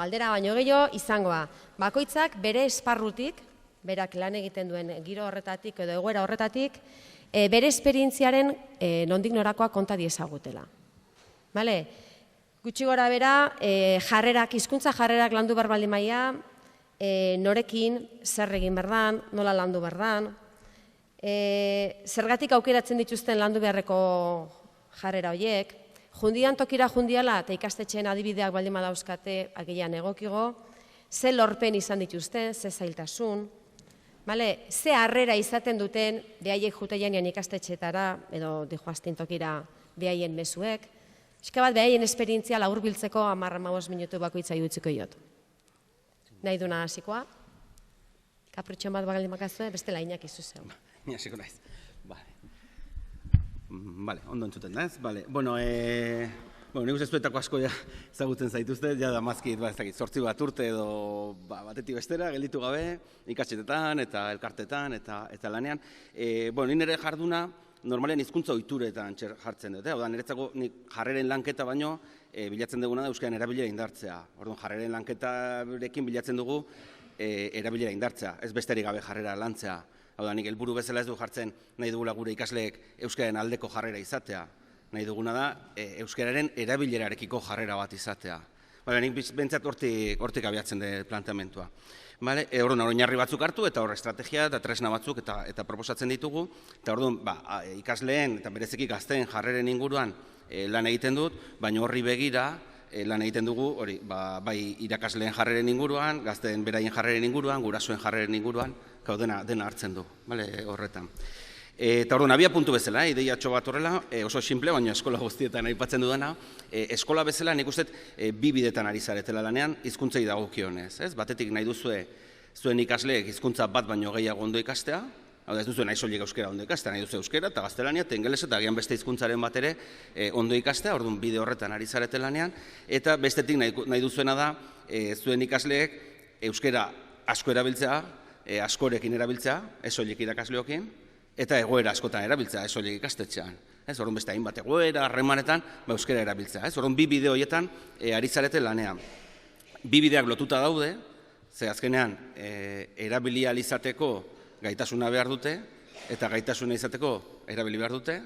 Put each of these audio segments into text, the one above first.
Galdera baino gehiago izangoa. Bakoitzak bere esparrutik, berak lan egiten duen giro horretatik edo egoera horretatik, bere esperientziaren nondik norakoa konta diezagutela. Bale? Gutxi gora bera, hizkuntza jarrerak landu behar baldin maia, norekin, zer egin berdan, nola landu berdan, zergatik aukeratzen dituzten landu beharreko jarrera horiek, jundian tokira jundiala eta ikastetxeen adibideak baldin badauzkate agian egokigo, ze lorpen izan dituzten, ze zailtasun, ze harrera izaten duten behaiek juteianean ikastetxeetara edo dihoaztin tokira behaien mezuek, eska bat behaien esperientzia laburbiltzeko 10-15 minutu bakoitza iutziko iot. Nahi duna hasikoa? Kapritxon bat baldin makazue, beste lainak izuzeu. Ni hasiko naiz. Bale, ondo entzuten da ez? Bueno, nik uste zuetako asko ezagutzen zaituzte, ja damazkit, 8 bat urte edo batetik bestera, gelditu gabe, ikastetxeetan eta elkartetan eta lanean. Ni nire jarduna, normalean hizkuntza ohituretan jartzen dut. Oda, niretzako jarreren lanketa baino, bilatzen duguna da euskaren erabilera indartzea. Orduan, jarreren lanketarekin bilatzen dugu erabilera indartzea, ez besterik gabe jarrera lantzea. Hau da, nik helburu bezala ez du jartzen nahi dugula gure ikasleek euskararen aldeko jarrera izatea. Nahi duguna da euskararen erabilerarekiko jarrera bat izatea. Nik bentsat hortik abiatzen dut planteamentua. Orduan, oinarri batzuk hartu eta hor estrategia eta tresna batzuk eta proposatzen ditugu. Eta orduan, ikasleen eta bereziki gazteen jarreren inguruan lan egiten dut, baina horri begira lan egiten dugu, bai irakasleen jarreren inguruan, gazteen beraien jarreren inguruan, gurasoen jarreren inguruan, dena hartzen du, horretan. Eta orduan, abia puntu bezala, ideiatxo bat horrela, oso simple, baina eskola guztietan aipatzen dudana, eskola bezala nik uste bi bidetan ari zaretela lanean, hizkuntzei dagokionez. Batetik nahi duzue zuen ikasleek hizkuntza bat baino gehiago ondo ikastea, hau da ez duzue nahi soilik euskera ondo ikastea, nahi duzu euskera eta gaztelania eta ingeles eta agian beste hizkuntzaren bat ere ondo ikastea, orduan bide horretan ari zarete lanean, eta bestetik nahi duzuena da zuen ikasleek euskera asko erabiltzea, askorekin erabiltzea, ez soilik irakasleokin, eta egoera askotan erabiltzea, ez soilik ikastetxean. Orduan beste hainbat egoera, harremanetan, euskera erabiltzea. Orduan bi bide horietan ari zarete lanean. Bi bideak lotuta daude, ze azkenean erabili ahal izateko gaitasuna behar dute, eta gaitasuna izateko erabili behar dute.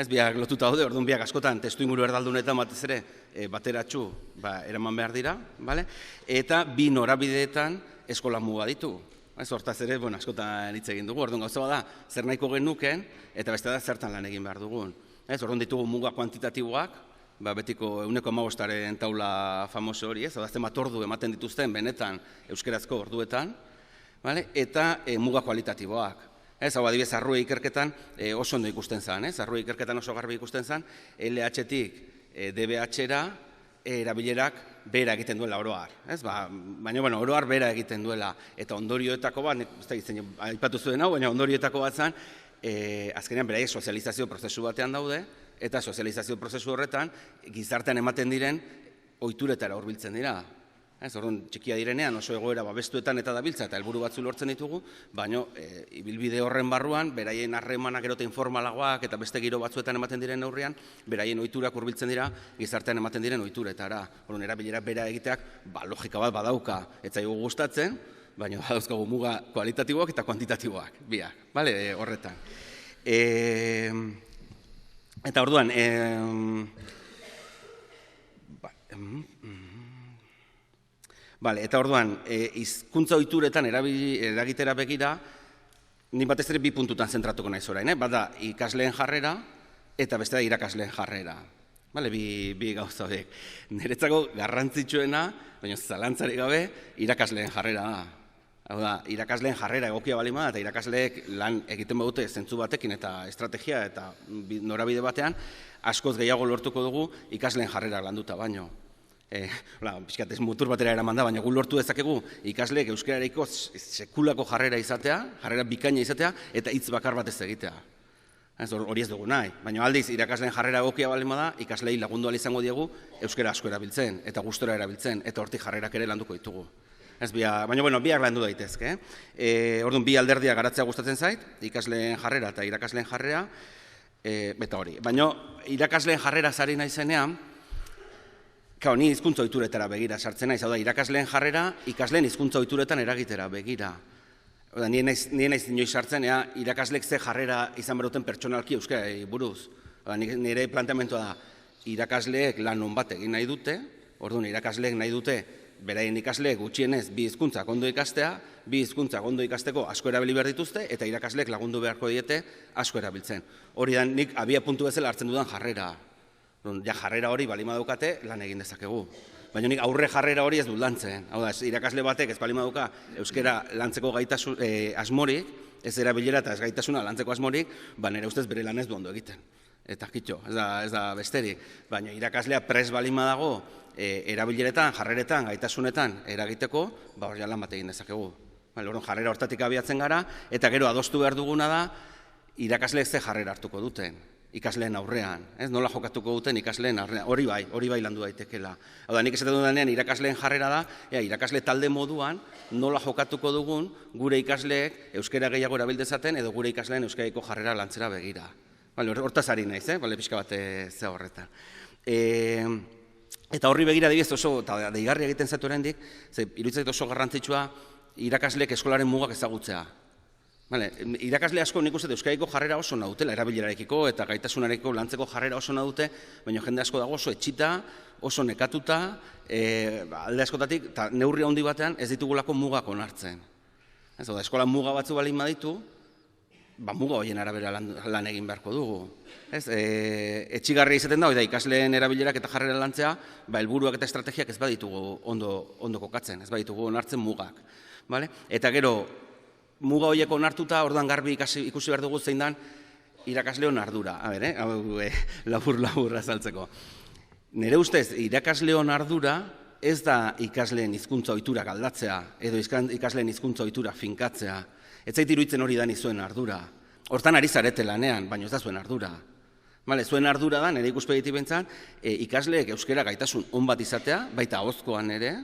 Biak lotuta daude, orduan biak askotan testu inguru erdaldunetan batez ere bateratxu eraman behar dira, eta bi norabideetan eskola muga ditu. Hortaz ere, askotan hitz egin dugu, orduan gauza bada, zer nahiko genuken, eta beste da zertan lan egin behar dugun. Orduan ditugu muga kuantitatiboak, betiko 1,5-aren taula famoso hori, zenbat ordu ematen dituzten benetan euskerazko orduetan, eta muga kualitatiboak. Hau adibidez, arrue ikerketan oso ondo ikusten zen, arrue ikerketan oso garbi ikusten zen, LH-tik DBH-era erabilerak bera egiten duela oroar. Baina oroar bera egiten duela, eta ondorioetako bat, aipatu zuen hau, baina ondorioetako bat zen, azkenean beraiek sozializazio prozesu batean daude, eta sozializazio prozesu horretan gizartean ematen diren ohituretara hurbiltzen dira. Orduan txikia direnean oso egoera babestuetan eta dabiltza eta helburu batzu lortzen ditugu, baina ibilbide horren barruan, beraien harremanak gero eta informalagoak eta beste giro batzuetan ematen diren neurrian, beraien ohiturak hurbiltzen dira gizartean ematen diren ohituretara. Orduan erabilera bera egiteak logika bat badauka ez zaigu gustatzen, baina badauzkagu muga kualitatiboak eta kuantitatiboak, biak, horretan. Eta orduan, eta orduan, hizkuntza ohituretan eragitera begira, nik batez ere bi puntutan zentratuko naiz orain, bada ikasleen jarrera eta beste da irakasleen jarrera. Bi gauza horiek. Niretzako garrantzitsuena, baina zalantzarik gabe, irakasleen jarrera da. Hau da, irakasleen jarrera egokia balima eta irakasleek lan egiten badute zentzu batekin eta estrategia eta norabide batean, askoz gehiago lortuko dugu ikasleen jarrera landuta baino. Pixkatez mutur batera eraman da, baina gu lortu dezakegu ikasleek euskararekiko sekulako jarrera izatea, jarrera bikaina izatea, eta hitz bakar batez egitea. Hori ez dugu nahi, baina aldiz irakasleen jarrera egokia balima da, ikaslei lagundu ahal izango diegu euskara asko erabiltzen, eta gustora erabiltzen, eta hortik jarrerak ere landuko ditugu. Baina, biak landu daitezke. Orduan, bi alderdia garatzea gustatzen zait, ikasleen jarrera eta irakasleen jarrera, eta hori. Baina, irakasleen jarrera zari nahi zenean, ni hizkuntza ohituretara begira sartzen naiz, hau da, irakasleen jarrera, ikasleen hizkuntza ohituretan eragitera begira. Ni naiz inoiz sartzen, irakasleek ze jarrera izan beruten pertsonalki euskarari buruz. Nire planteamentua da, irakasleek lan on bat egin nahi dute, orduan irakasleek nahi dute, beraien ikasleek gutxienez bi hizkuntzak ondo ikastea, bi hizkuntzak ondo ikasteko asko erabili behar dituzte, eta irakasleek lagundu beharko diete asko erabiltzen. Hori da, nik abia puntu bezala hartzen dudan jarrera. Ja, jarrera hori balima daukate, lan egin dezakegu. Baina nik aurre jarrera hori ez dut lantzen. Hau da, irakasle batek ez balima dauka euskera lantzeko asmorik, ez erabilera eta ez gaitasuna lantzeko asmorik, nire ustez bere lan ez du ondo egiten. Eta kitxo, ez da besterik. Baina irakaslea pres balima dago, erabileretan, jarreretan, gaitasunetan eragiteko, hori lan bat egin dezakegu. Jarrera hortatik abiatzen gara, eta gero adostu behar duguna da, irakasleek ze jarrera hartuko duten. Ikasleen aurrean, nola jokatuko duten ikasleen aurrean, hori bai landu daitekela. Hau da, nik esaten dudanean irakasleen jarrera da, irakasle talde moduan nola jokatuko dugun gure ikasleek euskara gehiago erabildezaten edo gure ikasleen euskaraiko jarrera lantzera begira. Hortaz ari naiz, pixka bat ze horretan. Eta horri begira adibidez oso, eta deigarria egiten zaitu oraindik, iruditzen oso garrantzitsua irakasleek eskolaren mugak ezagutzea. Irakasle asko nik uste euskaraiko jarrera oso nautela, erabilerarekiko eta gaitasunarekiko lantzeko jarrera oso naute, baina jende asko dago oso etxita, oso nekatuta, alde askotatik, eta neurri handi batean ez ditugulako mugak onartzen. Eskola muga batzu balin baditu, muga horien arabera lan egin beharko dugu. Etxigarria izaten da, ikasleen erabilerak eta jarrera lantzea, helburuak eta estrategiak ez baditugu ondo kokatzen, ez baditugu onartzen mugak. Eta gero, muga horiek onartuta, orduan garbi ikusi behar dugu zein dan irakasleon ardura. Labur azaltzeko. Nire ustez, irakasleon ardura ez da ikasleen hizkuntza ohiturak aldatzea, edo ikasleen hizkuntza ohiturak finkatzea. Ez zait iruditzen hori da zuen ardura. Hortan ari zarete lanean, baina ez da zuen ardura. Zuen ardura da, nire ikuspegitik behintzat, ikasleek euskara gaitasun on bat izatea, baita ahozkoan ere,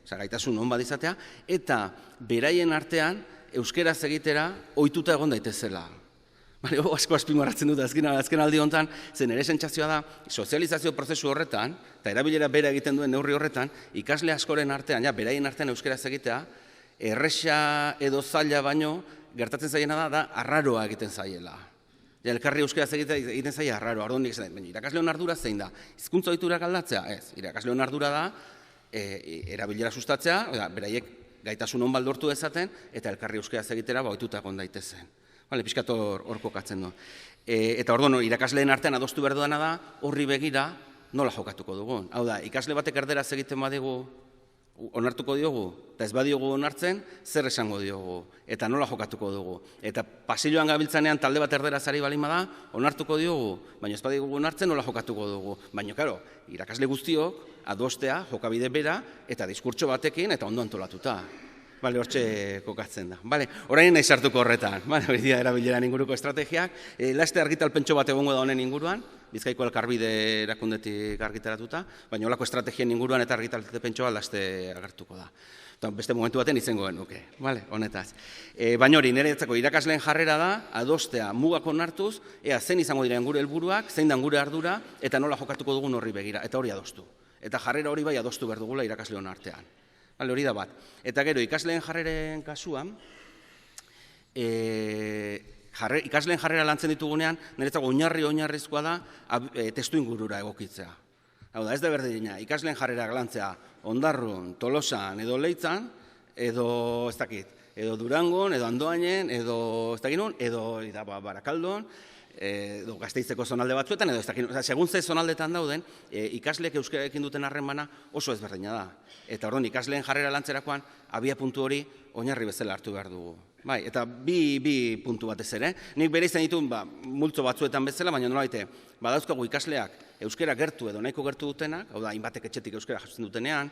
gaitasun on bat izatea, eta beraien artean, euskeraz egitera ohituta egon daitezela. Asko azpimarratzen dut azken aldi honetan, zen ere sentsazioa da, sozializazio prozesu horretan, eta erabilera bera egiten duen neurri horretan, ikasle askoren artean, beraien artean euskeraz egitea, erresa edo zaila baino, gertatzen zaiena da, arraroa egiten zaiela. Elkarri euskeraz egiten zaila arraroa, orduan nik esan, irakasleon ardura zein da, hizkuntza ohiturak aldatzea? Ez, irakasleon ardura da, erabilera sustatzea, beraiek gaitasun on baldortu dezaten, eta elkarri euskeraz egitera ohituta egon daitezen. Pixkat hor kokatzen du. Eta orduan, irakasleen artean adostu behar duena da, horri begira nola jokatuko dugun. Hau da, ikasle batek erderaz egiten badigu, onartuko diogu, eta ez badiogu onartzen, zer esango diogu, eta nola jokatuko dugu. Eta pasilloan gabiltzanean talde bat erderaz ari balima da, onartuko diogu, baina ez badiogu onartzen, nola jokatuko dugu. Baina, karo, irakasle guztiok, adostea, jokabide bera, eta diskurtso batekin, eta ondo antolatuta. Hortxe kokatzen da. Orain nahi sartuko horretan, hori dira erabileran inguruko estrategiak. Laste argitalpentso bat egongo da honen inguruan, Bizkaiko Elkarbide erakundetik argitaratuta, baina holako estrategien inguruan eta argitalpentso bat laste agertuko da. Beste momentu baten izango genuke, honetaz. Baina hori, nire irakasleen jarrera da, adostea mugak onartuz, ea zen izango diren gure helburuak, zein dan gure ardura, eta nola jokatuko dugun horri begira, eta hori adostu. Eta jarrera hori bai adostu behar dugula irakasleon artean. Hori da bat. Eta gero, ikasleen jarreren kasuan, ikasleen jarrera lantzen ditugunean, niretzako oinarrizkoa da testu ingurura egokitzea. Hau da, ez da berdina, ikasleen jarrera lantzea Ondarrun, Tolosan edo Leitzan, edo ez dakit, edo Durangon, edo Andoainen, edo ez dakit nun, edo Barakaldon, edo Gasteizeko zonalde batzuetan, edo ez dakit, segun ze zonaldetan dauden, ikasleek euskararekin duten harremana oso ezberdina da. Eta orduan ikasleen jarrera lantzerakoan, abia puntu hori oinarri bezala hartu behar dugu. Eta bi puntu batez ere. Nik bere izan ditun multzo batzuetan bezala, baina nolaite, badauzkagu ikasleak euskara gertu edo nahiko gertu dutenak, hau da, hainbatek etxetik euskara jasotzen dutenean,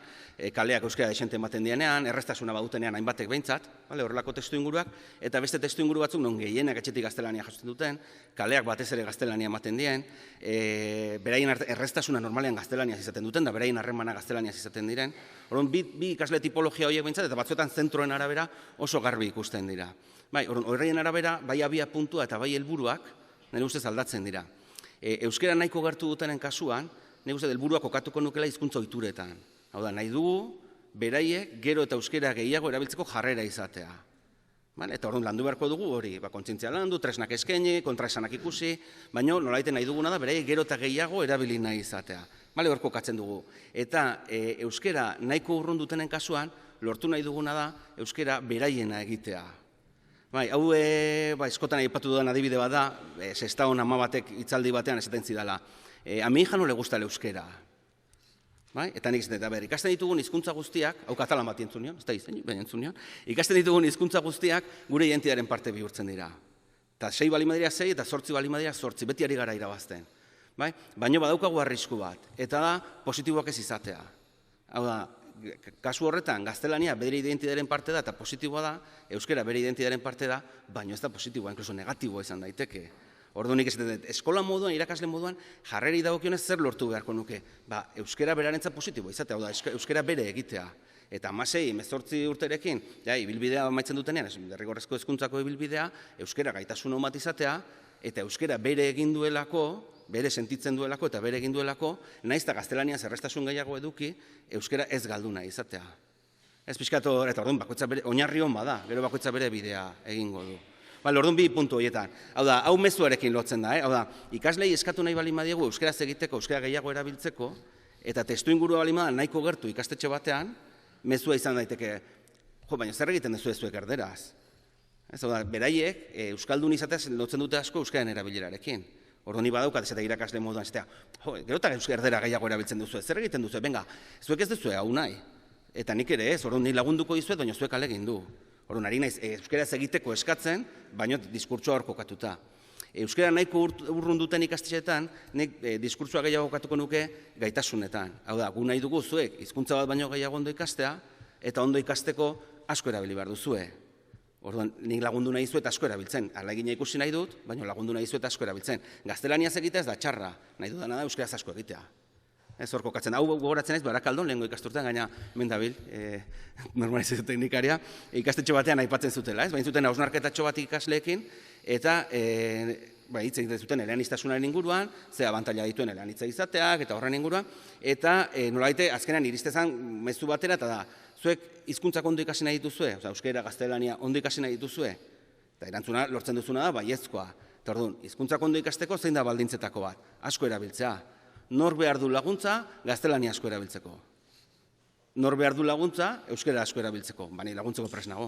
kaleak euskara desente ematen dianean, erreztasuna badutenean hainbatek behintzat, horrelako testu inguruak, eta beste testu inguru batzuk non gehienak etxetik gaztelania jasotzen duten, kaleak batez ere gaztelania ematen dien, beraien erreztasuna normalean gaztelaniaz izaten duten, da beraien harremana gaztelaniaz izaten diren. Orduan, bi ikasle tipologia horiek behintzat, eta batzuetan zentroen arabera oso garbi ikusten dira. Horreien arabera, bai abia puntua eta bai helburuak, nire ustez aldatzen dira. Euskara nahiko gertu dutenen kasuan, nik uste helburua kokatuko nukela hizkuntza ohituretan. Hau da, nahi dugu, beraiek gero eta euskera gehiago erabiltzeko jarrera izatea. Eta orduan landu beharko dugu hori, kontzientzia landu, tresnak eskaini, kontraesanak ikusi, baina nolaiten nahi duguna da, beraiek gero eta gehiago erabili nahi izatea. Hor kokatzen dugu. Eta euskera nahiko urrun dutenen kasuan, lortu nahi duguna da, euskera beraiena egitea. Hau eskotan aipatu dudan adibide bat da, Sestaon ama batek hitzaldi batean esaten zidala. A mi hija no le gusta el euskera. Eta nik zaten, ikasten ditugun hizkuntza guztiak, hau katalan bat entzun nion, ez da izan, baina entzun nion, ikasten ditugun hizkuntza guztiak gure identitatearen parte bihurtzen dira. Eta 6 bali madira 6 eta 8 bali madira 8, beti ari gara irabazten. Baina badaukagu arrisku bat, eta da positiboak ez izatea. Hau da, kasu horretan, gaztelania bere identitatearen parte da, eta positiboa da, euskera bere identitatearen parte da, baina ez da positiboa, inkluso negatiboa izan daiteke. Orduan nik esaten dut, eskola moduan, irakasle moduan, jarreri dagokionez zer lortu beharko nuke. Euskera berarentza positiboa izatea, euskera bere egitea. Eta 16 urterekin, ibilbidea amaitzen dutenean, derrigorrezko hezkuntzako ibilbidea, euskera gaitasun bat izatea, eta euskera bere egin duelako, bere sentitzen duelako eta bere egin duelako, nahiz eta gaztelania zerreztasun gehiago eduki, euskera ez galdu nahi izatea. Ez pixkatu, eta orduan, oinarri hon bada, gero bakoitza bere bidea egingo du. Orduan 2 puntu horietan. Hau da, hau mezuarekin lotzen da. Hau da, ikaslei eskatu nahi bali madiegu euskaraz egiteko, euskara gehiago erabiltzeko, eta testu ingurua bali madan nahiko gertu ikastetxe batean, mezua izan daiteke, baina zer egiten duzu zuek erderaz. Hau da, beraiek, euskaldun izateaz lotzen dute asko euskaren erabilerarekin. Orduan ni badaukat ez eta irakasle moduan esatea, gero eta erdera gehiago erabiltzen duzu, zer egiten duzu, benga, zuek ez duzu hau nahi. Eta nik ere ez, orduan ni lagunduko dizuet, baina zuek alegin du. Orduan, ari naiz, euskeraz egiteko eskatzen, baina diskurtsoa hor kokatuta. Euskera nahiko urrun duten ikastetxeetan, nik diskurtsoa gehiago kokatuko nuke gaitasunetan. Hau da, gu nahi dugu zuek, hizkuntza bat baino gehiago ondo ikastea, eta ondo ikasteko asko erabili behar duzue. Orduan, nik lagundu nahi zuet asko erabiltzen. Ahalegina ikusi nahi dut, baina lagundu nahi zuet asko erabiltzen. Gaztelaniaz egitea ez da txarra, nahi dudana da euskeraz asko egitea. Ez hor kokatzen, hau gogoratzen naiz, Barakaldon, lehengo ikasturtean, gaina mendabil, normalizazio teknikaria, ikastetxo batean aipatzen zutela, baina zuten hausnarketatxo bat ikasleekin, eta hitz egiten zuten eleaniztasunaren inguruan, ze abantaila dituen eleanitza izateak, eta horren inguruan, eta nolabaite azkenean iristezan mezu batera, eta da, zuek hizkuntzak ondo ikasi nahi dituzue, euskera, gaztelania ondo ikasi nahi dituzue, eta erantzuna lortzen duzuna da, baiezkoa. Eta orduan, hizkuntzak ondo ikasteko zein da baldintzetako bat, asko erabiltzea. Nor behar du laguntza, gaztelania asko erabiltzeko. Nor behar du laguntza, euskera asko erabiltzeko, bani laguntzeko presnago.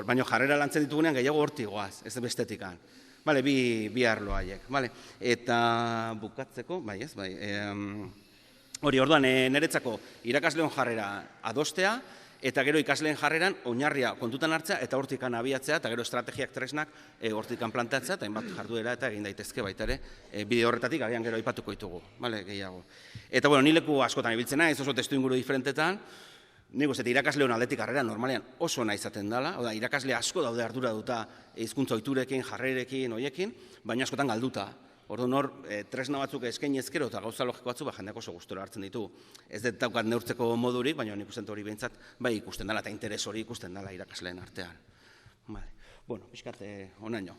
Baina jarrera lantzen ditugunean gehiago hortigoaz, ez bestetikan. Bi arlo haiek. Eta bukatzeko, hori orduan, niretzako irakasleon jarrera adostea, eta gero ikasleen jarreran oinarria kontutan hartzea eta hortikan abiatzea, eta gero estrategiak tresnak hortikan planteatzea, eta hainbat jarduera eta egin daitezke baita ere, bide horretatik agian gero aipatuko ditugu, gehiago. Eta ni leku askotan ibiltzen naiz, oso testu inguru diferentetan, nik uste irakasleon aldetik harrera normalean oso ona izaten dela, irakasle asko daude ardura duta hizkuntza ohiturekin, jarrerekin, hoiekin, baina askotan galduta. Orduan hor, tresna batzuk eskaini ezkero eta gauza logiko batzuk jendeak oso gustura hartzen ditu. Ez dut daukat neurtzeko modurik, baina nik usten hori behintzat ikusten dela eta interes hori ikusten dela irakasleen artean. Pixkat onaino.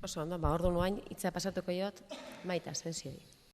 Oso ondo, orduan nuain, hitza pasatuko jot, Maite Asensiori.